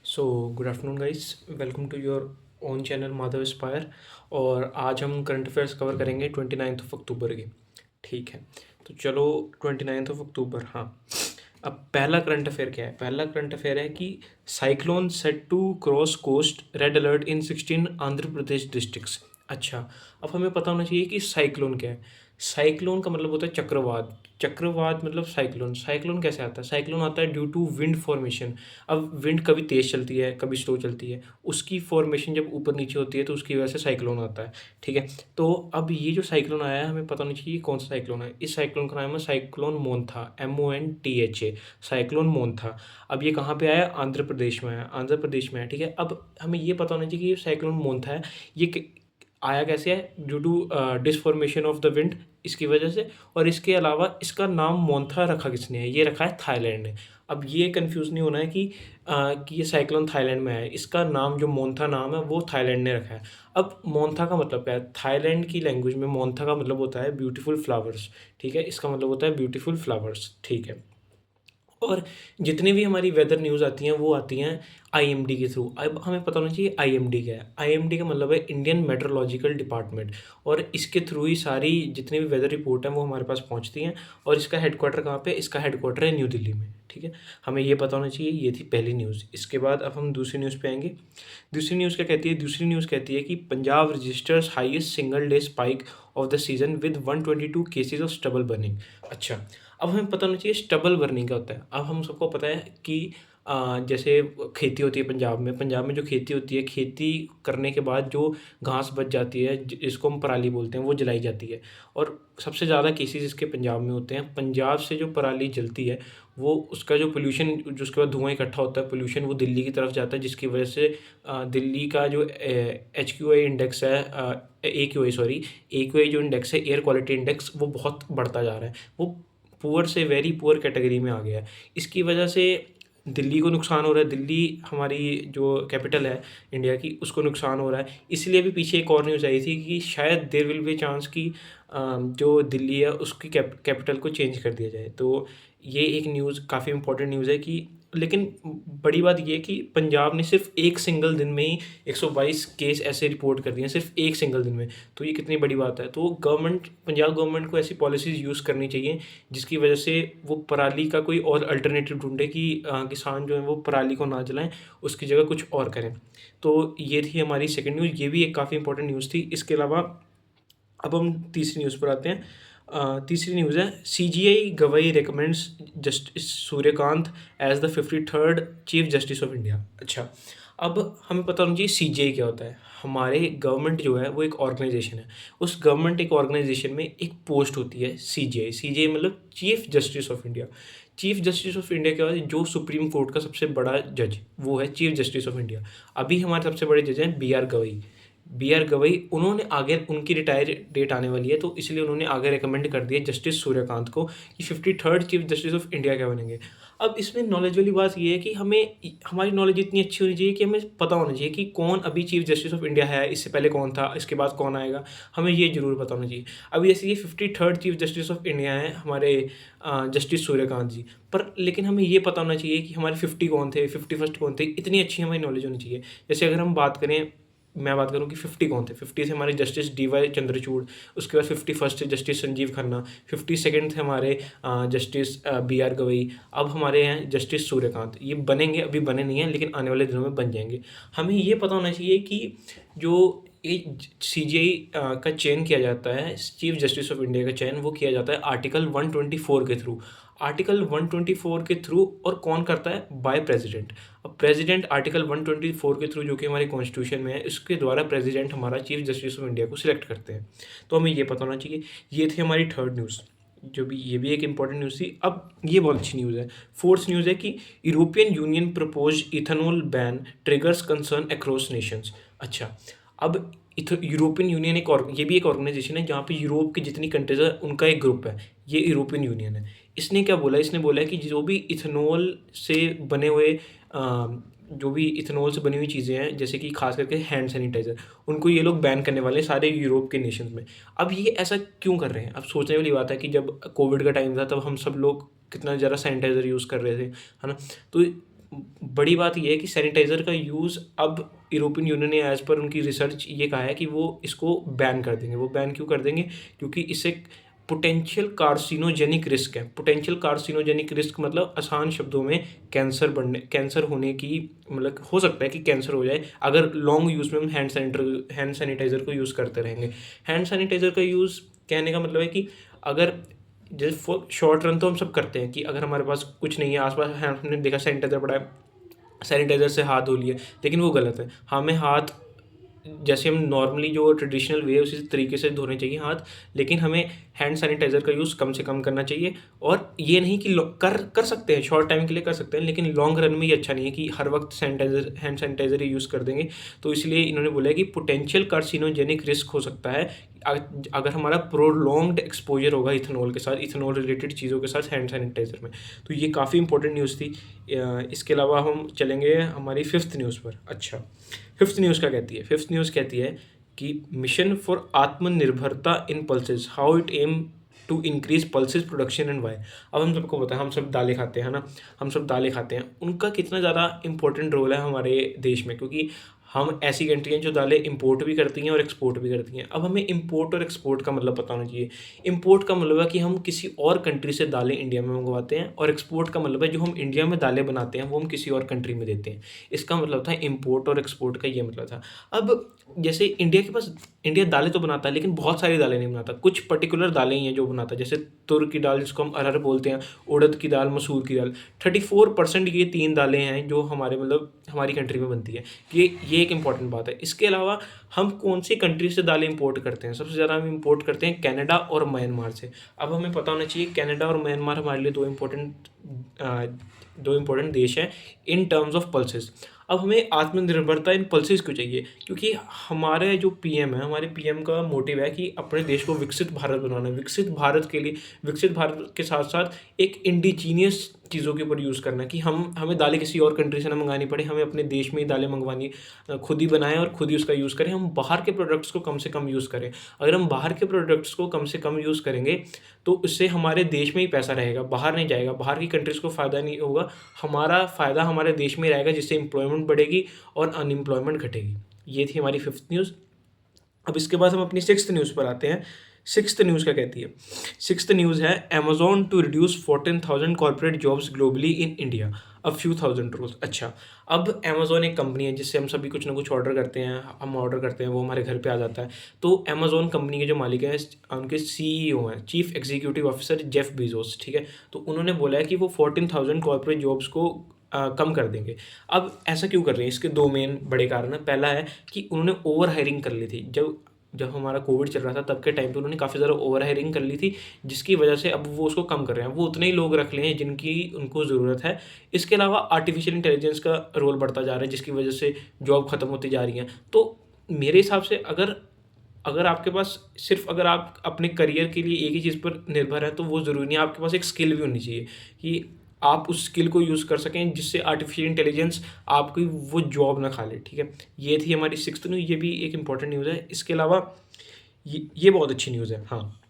So good afternoon guys, welcome to your own channel Madhav aspire. और आज हम current affairs cover करेंगे 29 अक्टूबर के। ठीक है, तो चलो 29 अक्टूबर। हाँ, अब पहला करंट अफेयर क्या है? पहला करंट अफेयर है कि cyclone set to cross coast, red alert in 16 Andhra Pradesh districts. अच्छा, अब हमें पता होना चाहिए कि साइक्लोन क्या है। साइक्लोन का मतलब होता है चक्रवात। चक्रवात मतलब साइक्लोन। साइक्लोन कैसे आता है? साइक्लोन आता है ड्यू टू विंड फॉर्मेशन। अब विंड कभी तेज़ चलती है, कभी स्लो चलती है, उसकी फॉर्मेशन जब ऊपर नीचे होती है तो उसकी वजह से साइक्लोन आता है। ठीक है, तो अब ये जो साइक्लोन आया है हमें पता नहीं चाहिए कौन सा साइक्लोन है। इस साइक्लोन का नाम है साइक्लोन मोंथा, MONTHA, साइक्लोन मोंथा। अब ये कहाँ पे आया? आंध्र प्रदेश में आया, आंध्र प्रदेश में है। ठीक है, अब हमें ये पता होना चाहिए कि ये साइक्लोन मोंथा है, ये आया कैसे है? Due to deformation of the wind, इसकी वजह से। और इसके अलावा इसका नाम मोंथा रखा किसने है? ये रखा है थाईलैंड ने। अब ये कंफ्यूज नहीं होना है कि ये साइक्लोन थाईलैंड में है। इसका नाम जो मोंथा नाम है वो थाईलैंड ने रखा है। अब मोंथा का मतलब क्या है? थाईलैंड की लैंग्वेज में मोंथा का मतलब होता है ब्यूटीफुल फ्लावर्स। ठीक है, इसका मतलब होता है ब्यूटीफुल फ्लावर्स। ठीक है, और जितनी भी हमारी वेदर न्यूज़ आती हैं वो आती हैं आईएमडी के थ्रू। अब हमें पता होना चाहिए आईएमडी क्या है। आईएमडी का मतलब है इंडियन मेट्रोलॉजिकल डिपार्टमेंट, और इसके थ्रू ही सारी जितनी भी वेदर रिपोर्ट हैं वो हमारे पास पहुंचती हैं। और इसका हेडक्वार्टर कहाँ पे? इसका हेडक्वार्टर है न्यू दिल्ली में। ठीक है, हमें ये पता होना चाहिए। ये थी पहली न्यूज़। इसके बाद अब हम दूसरी न्यूज़ पे आएंगे। दूसरी न्यूज़ क्या कहती है? दूसरी न्यूज़ कहती है कि Punjab registers highest single day spike of the season with 122 cases of stubble burning. अच्छा, अब हमें पता होना चाहिए स्टबल बर्निंग क्या होता है। अब हम सबको पता है कि जैसे खेती होती है पंजाब में। पंजाब में जो खेती होती है, खेती करने के बाद जो घास बच जाती है जिसको हम पराली बोलते हैं, वो जलाई जाती है। और सबसे ज़्यादा केसेस इसके पंजाब में होते हैं। पंजाब से जो पराली जलती है वो उसका जो पोल्यूशन, जो उसके बाद धुआं इकट्ठा होता है, पोल्यूशन वो दिल्ली की तरफ जाता है, जिसकी वजह से दिल्ली का जो HQI इंडेक्स है, AQI सॉरी, AQI जो इंडेक्स है, एयर क्वालिटी इंडेक्स, वो बहुत बढ़ता जा रहा है। वो पुअर से वेरी पुअर कैटेगरी में आ गया है। इसकी वजह से दिल्ली को नुकसान हो रहा है। दिल्ली हमारी जो कैपिटल है इंडिया की, उसको नुकसान हो रहा है। इसलिए भी पीछे एक और न्यूज़ आई थी कि शायद देयर विल बी चांस कि जो दिल्ली है उसकी कैपिटल को चेंज कर दिया जाए। तो ये एक न्यूज़ काफ़ी इंपॉर्टेंट न्यूज़ है कि, लेकिन बड़ी बात ये है कि पंजाब ने सिर्फ एक सिंगल दिन में ही 122 केस ऐसे रिपोर्ट कर दिए हैं, सिर्फ एक सिंगल दिन में। तो ये कितनी बड़ी बात है। तो गवर्नमेंट, पंजाब गवर्नमेंट को ऐसी पॉलिसीज़ यूज़ करनी चाहिए जिसकी वजह से वो पराली का कोई और अल्टरनेटिव ढूंढे कि किसान जो है वो पराली को ना जलाएं, उसकी जगह कुछ और करें। तो ये थी हमारी सेकंड न्यूज़, ये भी एक काफ़ी इंपॉर्टेंट न्यूज़ थी। इसके अलावा अब हम तीसरी न्यूज़ पर आते हैं। तीसरी न्यूज़ है CGI Gavai recommends justice Suryakant as the 53rd chief justice of India. अच्छा, अब हमें पता होना चाहिए CGI क्या होता है। हमारे गवर्नमेंट जो है वो एक ऑर्गेनाइजेशन है। उस गवर्नमेंट एक ऑर्गेनाइजेशन में एक पोस्ट होती है CGI। CGI मतलब chief justice of India. Chief justice of India क्या होता है? जो सुप्रीम कोर्ट का सबसे बड़ा जज, वो है चीफ जस्टिस ऑफ इंडिया। अभी हमारे सबसे बड़े जज हैं BR गवई। BR गवई, उन्होंने आगे, उनकी रिटायर डेट आने वाली है, तो इसलिए उन्होंने आगे रिकमेंड कर दिया जस्टिस सूर्यकांत को कि 53rd chief justice of India क्या बनेंगे। अब इसमें नॉलेज वाली बात ये है कि हमें, हमारी नॉलेज इतनी अच्छी होनी चाहिए कि हमें पता होना चाहिए कि कौन अभी चीफ जस्टिस ऑफ इंडिया है, इससे पहले कौन था, इसके बाद कौन आएगा, हमें ये जरूर पता होना चाहिए। अभी जैसे ये 53rd chief justice of India है हमारे जस्टिस सूर्यकांत जी, पर लेकिन हमें ये पता होना चाहिए कि हमारे 50 कौन थे, 51st कौन थे। इतनी अच्छी हमारी नॉलेज होनी चाहिए। जैसे अगर हम बात करें, मैं बात करूँ कि 50 कौन थे। 50 थे हमारे जस्टिस DY चंद्रचूड़। उसके बाद 51st थे जस्टिस संजीव खन्ना। 52nd थे हमारे जस्टिस BR गवई। अब हमारे हैं जस्टिस सूर्यकांत। ये बनेंगे, अभी बने नहीं हैं, लेकिन आने वाले दिनों में बन जाएंगे। हमें ये पता होना चाहिए कि जो ये CGI का चयन किया जाता है, चीफ जस्टिस ऑफ इंडिया का चयन वो किया जाता है आर्टिकल 124 के थ्रू। आर्टिकल 124 के थ्रू, और कौन करता है? By president. अब प्रेसिडेंट आर्टिकल 124 के थ्रू, जो कि हमारे कॉन्स्टिट्यूशन में है, इसके द्वारा प्रेसिडेंट हमारा चीफ जस्टिस ऑफ इंडिया को सिलेक्ट करते हैं। तो हमें ये पता होना चाहिए। ये थी हमारी थर्ड न्यूज़, जो भी, ये भी एक इंपॉर्टेंट न्यूज़ थी। अब ये बहुत अच्छी न्यूज़ है। फोर्थ न्यूज़ है कि European union propose ethanol ban triggers concern across Nations. अच्छा, अब यूरोपियन यूनियन ये भी एक ऑर्गेनाइजेशन है जहाँ पे यूरोप की जितनी कंट्रीज है उनका एक ग्रुप है। ये यूरोपियन यूनियन है। इसने क्या बोला? इसने बोला है कि जो भी इथेनॉल से बने हुए जो भी इथेनॉल से बनी हुई चीज़ें हैं, जैसे कि खास करके हैंड सैनिटाइज़र, उनको ये लोग बैन करने वाले हैं सारे यूरोप के नेशंस में। अब ये ऐसा क्यों कर रहे हैं? अब सोचने वाली बात है कि जब कोविड का टाइम था तब हम सब लोग कितना ज़्यादा सैनिटाइज़र यूज़ कर रहे थे, है ना? तो बड़ी बात ये है कि सैनिटाइज़र का यूज़ अब यूरोपियन यूनियन ने एज़ पर उनकी रिसर्च ये कहा है कि वो इसको बैन कर देंगे। वो बैन क्यों कर देंगे? क्योंकि इससे पोटेंशियल कार्सिनोजेनिक रिस्क है। पोटेंशियल कार्सिनोजेनिक रिस्क मतलब आसान शब्दों में कैंसर होने की, मतलब हो सकता है कि कैंसर हो जाए अगर लॉन्ग यूज़ में हम हैंड सैनिटाइज़र को यूज़ करते रहेंगे। हैंड सैनिटाइज़र का यूज़ कहने का मतलब है कि अगर जैसे फॉर शॉर्ट रन तो हम सब करते हैं कि अगर हमारे पास कुछ नहीं है आस-पास, हमने देखा सैनिटाइज़र पड़ा है, सैनिटाइज़र से हाथ धो लिए, लेकिन वो गलत है। हमें हाथ जैसे हम नॉर्मली जो ट्रेडिशनल वे है उसी तरीके से धोने चाहिए हाथ, लेकिन हमें हैंड सैनिटाइज़र का यूज़ कम से कम करना चाहिए। और ये नहीं कि कर कर सकते हैं, शॉर्ट टाइम के लिए कर सकते हैं, लेकिन लॉन्ग रन में ये अच्छा नहीं है कि हर वक्त हैंड सैनिटाइज़र ही यूज़ कर देंगे। तो इसलिए इन्होंने बोला है कि पोटेंशियल कार्सिनोजेनिक रिस्क हो सकता है अगर हमारा प्रोलॉन्ग्ड एक्सपोजर होगा इथेनॉल के साथ, इथेनॉल रिलेटेड चीज़ों के साथ हैंड सैनिटाइज़र में। तो ये काफ़ी इंपॉर्टेंट न्यूज़ थी। इसके अलावा हम चलेंगे हमारी फिफ्थ न्यूज़ पर। अच्छा, फिफ्थ न्यूज़ क्या कहती है? फिफ्थ न्यूज़ कहती है कि mission for Aatmanirbharta in pulses, how it aim to increase pulses production and why. अब हम सबको पता है, हम सब दालें खाते हैं, है ना? हम सब दालें खाते हैं, उनका कितना ज़्यादा इंपॉर्टेंट रोल है हमारे देश में, क्योंकि हम ऐसी कंट्री हैं जो दालें इंपोर्ट भी करती हैं और एक्सपोर्ट भी करती हैं। अब हमें इंपोर्ट और एक्सपोर्ट का मतलब पता होना चाहिए। इंपोर्ट का मतलब है कि हम किसी और कंट्री से दालें इंडिया में मंगवाते हैं, और एक्सपोर्ट का मतलब है जो हम इंडिया में दालें बनाते हैं वो हम किसी और कंट्री में देते हैं। इसका मतलब था इंपोर्ट और एक्सपोर्ट का, ये मतलब था। अब जैसे इंडिया दालें तो बनाता है, लेकिन बहुत सारी दालें नहीं बनाता, कुछ पर्टिकुलर दालें ही हैं जो बनाता है, जैसे तुर की दाल जिसको हम अरहर बोलते हैं, उड़द की दाल, मसूर की दाल। 34% ये 3 दालें हैं जो हमारे मतलब हमारी कंट्री में बनती है। ये एक इंपॉर्टेंट बात है। इसके अलावा हम कौन सी कंट्री से दालें इंपोर्ट करते हैं? सबसे ज़्यादा हम इंपोर्ट करते हैं कनाडा और म्यांमार से। अब हमें पता होना चाहिए कनाडा और म्यांमार हमारे लिए दो इम्पोर्टेंट देश हैं इन टर्म्स ऑफ पल्सेस। अब हमें आत्मनिर्भरता इन पल्सेस क्यों चाहिए? क्योंकि हमारे जो पीएम है, हमारे पीएम का मोटिव है कि अपने देश को विकसित भारत बनाना है। विकसित भारत के लिए, विकसित भारत के साथ साथ एक इंडिजीनियस चीज़ों के ऊपर यूज़ करना है कि हमें दालें किसी और कंट्री से ना मंगानी पड़े, हमें अपने देश में ही दालें मंगवानी, खुद ही बनाएं और खुद ही उसका यूज़ करें। हम बाहर के प्रोडक्ट्स को कम से कम यूज़ करें। अगर हम बाहर के प्रोडक्ट्स को कम से कम यूज़ करेंगे तो उससे हमारे देश में ही पैसा रहेगा, बाहर नहीं जाएगा, बाहर की कंट्रीज़ को फ़ायदा नहीं होगा, हमारा फ़ायदा हमारे देश में ही रहेगा, जिससे एम्प्लॉयमेंट बढ़ेगी और अनएम्प्लॉयमेंट घटेगी। ये थी हमारी फिफ्थ न्यूज़। अब इसके बाद हम अपनी सिक्स्थ न्यूज़ पर आते हैं। सिक्स्थ न्यूज़ क्या कहती है? सिक्स्थ न्यूज़ है Amazon to reduce 14,000 corporate jobs globally in India, a few thousand roles. अच्छा, अब अमेज़न एक कंपनी है जिससे हम सभी कुछ ना कुछ ऑर्डर करते हैं, हम ऑर्डर करते हैं वो हमारे घर पे आ जाता है। तो अमेज़न कंपनी के जो मालिक हैं, उनके सीईओ हैं, chief executive officer Jeff Bezos, ठीक है? तो उन्होंने बोला है कि वो 14,000 कॉर्पोरेट जॉब्स को कम कर देंगे। अब ऐसा क्यों कर रहे हैं? इसके दो मेन बड़े कारण हैं। पहला है कि उन्होंने ओवर हायरिंग कर ली थी। जब जब हमारा कोविड चल रहा था तब के टाइम पे उन्होंने काफ़ी ज़्यादा ओवर हायरिंग कर ली थी, जिसकी वजह से अब वो उसको कम कर रहे हैं। वो उतने ही लोग रख रहे हैं जिनकी उनको ज़रूरत है। इसके अलावा आर्टिफिशियल इंटेलिजेंस का रोल बढ़ता जा रहा है, जिसकी वजह से जॉब ख़त्म होती जा रही हैं। तो मेरे हिसाब से अगर अगर आपके पास सिर्फ अगर आप अपने करियर के लिए एक ही चीज़ पर निर्भर हैं, तो वो ज़रूरी नहीं है। आपके पास एक स्किल भी होनी चाहिए कि आप उस स्किल को यूज़ कर सकें, जिससे आर्टिफिशियल इंटेलिजेंस आपकी वो जॉब ना खा ले, ठीक है? ये थी हमारी सिक्स्थ न्यूज़, ये भी एक इंपॉर्टेंट न्यूज़ है। इसके अलावा ये बहुत अच्छी न्यूज़ है। हाँ,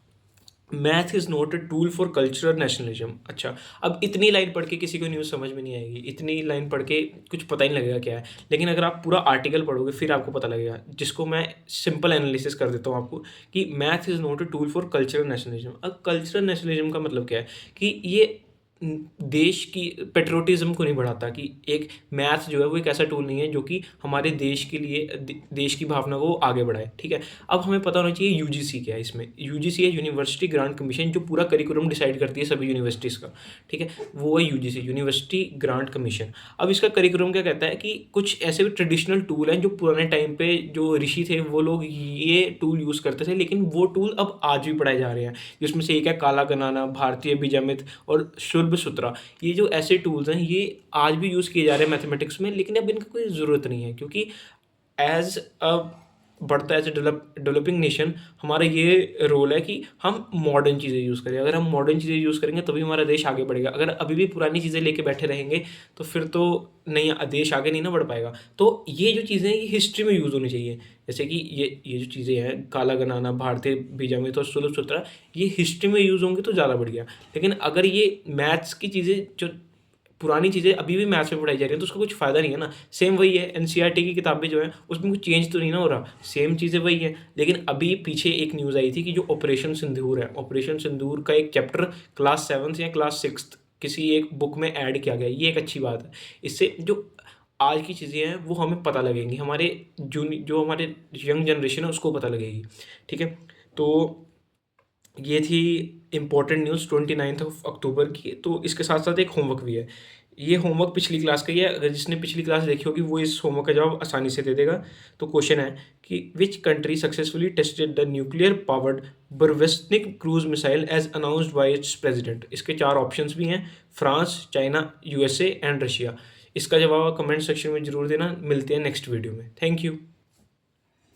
math is not a tool for cultural nationalism. अच्छा, अब इतनी लाइन पढ़ के किसी को न्यूज़ समझ में नहीं आएगी, इतनी लाइन पढ़ के कुछ पता ही नहीं लगेगा क्या है। लेकिन अगर आप पूरा आर्टिकल पढ़ोगे फिर आपको पता लगेगा, जिसको मैं सिंपल एनालिसिस कर देता हूँ आपको, कि math is not a tool for cultural nationalism. अब कल्चरल नेशनलिज्म का मतलब क्या है? कि ये देश की पेट्रियोटिज़्म को नहीं बढ़ाता, कि एक मैथ जो है वो एक ऐसा टूल नहीं है जो कि हमारे देश के लिए देश की भावना को आगे बढ़ाए, ठीक है? अब हमें पता होना चाहिए यूजीसी क्या है। इसमें यूजीसी है यूनिवर्सिटी ग्रांट कमीशन, जो पूरा करिकुलम डिसाइड करती है सभी यूनिवर्सिटीज़ का, ठीक है? वो है यूजीसी, यूनिवर्सिटी ग्रांट कमीशन। अब इसका करिकुलम क्या कहता है कि कुछ ऐसे ट्रेडिशनल टूल हैं जो पुराने टाइम पे जो ऋषि थे वो लोग ये टूल यूज़ करते थे, लेकिन वो टूल अब आज भी पढ़ाए जा रहे हैं। जिसमें से एक है काला गनाना, भारतीय बीजामित और शुल्ब सूत्रा। ये जो ऐसे टूल्स हैं ये आज भी यूज़ किए जा रहे हैं मैथमेटिक्स में, लेकिन अब इनका कोई ज़रूरत नहीं है, क्योंकि एज अ बढ़ता एज ए डेवलपिंग नेशन हमारा ये रोल है कि हम मॉडर्न चीज़ें यूज़ करें। अगर हम मॉडर्न चीज़ें यूज़ करेंगे तभी हमारा देश आगे बढ़ेगा। अगर अभी भी पुरानी चीज़ें लेके बैठे रहेंगे तो फिर तो नहीं, देश आगे नहीं ना बढ़ पाएगा। तो ये जो चीज़ें हैं ये हिस्ट्री में यूज़ होनी चाहिए। जैसे कि ये जो चीज़ें हैं काला गनाना, भारतीय बीजामित और सुलभ सूत्रा, ये हिस्ट्री में यूज़ होंगी तो ज़्यादा बढ़िया। लेकिन अगर ये मैथ्स की चीज़ें जो पुरानी चीज़ें अभी भी मैथ्स में पढ़ाई जा रही हैं, तो उसका कुछ फ़ायदा नहीं है ना। सेम वही है, एनसीईआरटी की किताबें जो हैं उसमें कुछ चेंज तो नहीं ना हो रहा, सेम चीज़ें वही हैं। लेकिन अभी पीछे एक न्यूज़ आई थी कि जो ऑपरेशन सिंदूर है, ऑपरेशन सिंदूर का एक चैप्टर क्लास 7th या क्लास 6th किसी एक बुक में ऐड किया गया है। ये एक अच्छी बात है। इससे जो आज की चीज़ें हैं वो हमें पता लगेंगी, हमारे जो हमारे यंग जनरेशन है उसको पता लगेगी। ठीक है, तो ये थी इम्पोर्टेंट न्यूज़ 29 ऑफ अक्टूबर की। तो इसके साथ साथ एक होमवर्क भी है। ये होमवर्क पिछली क्लास का ही है, अगर जिसने पिछली क्लास देखी होगी वो इस होमवर्क का जवाब आसानी से दे देगा। तो क्वेश्चन है कि which country successfully tested the nuclear powered Burevestnik cruise missile as announced by its president. इसके 4 ऑप्शंस भी हैं, France, China, USA and Russia. इसका जवाब कमेंट सेक्शन में जरूर देना। मिलते हैं नेक्स्ट वीडियो में। Thank you.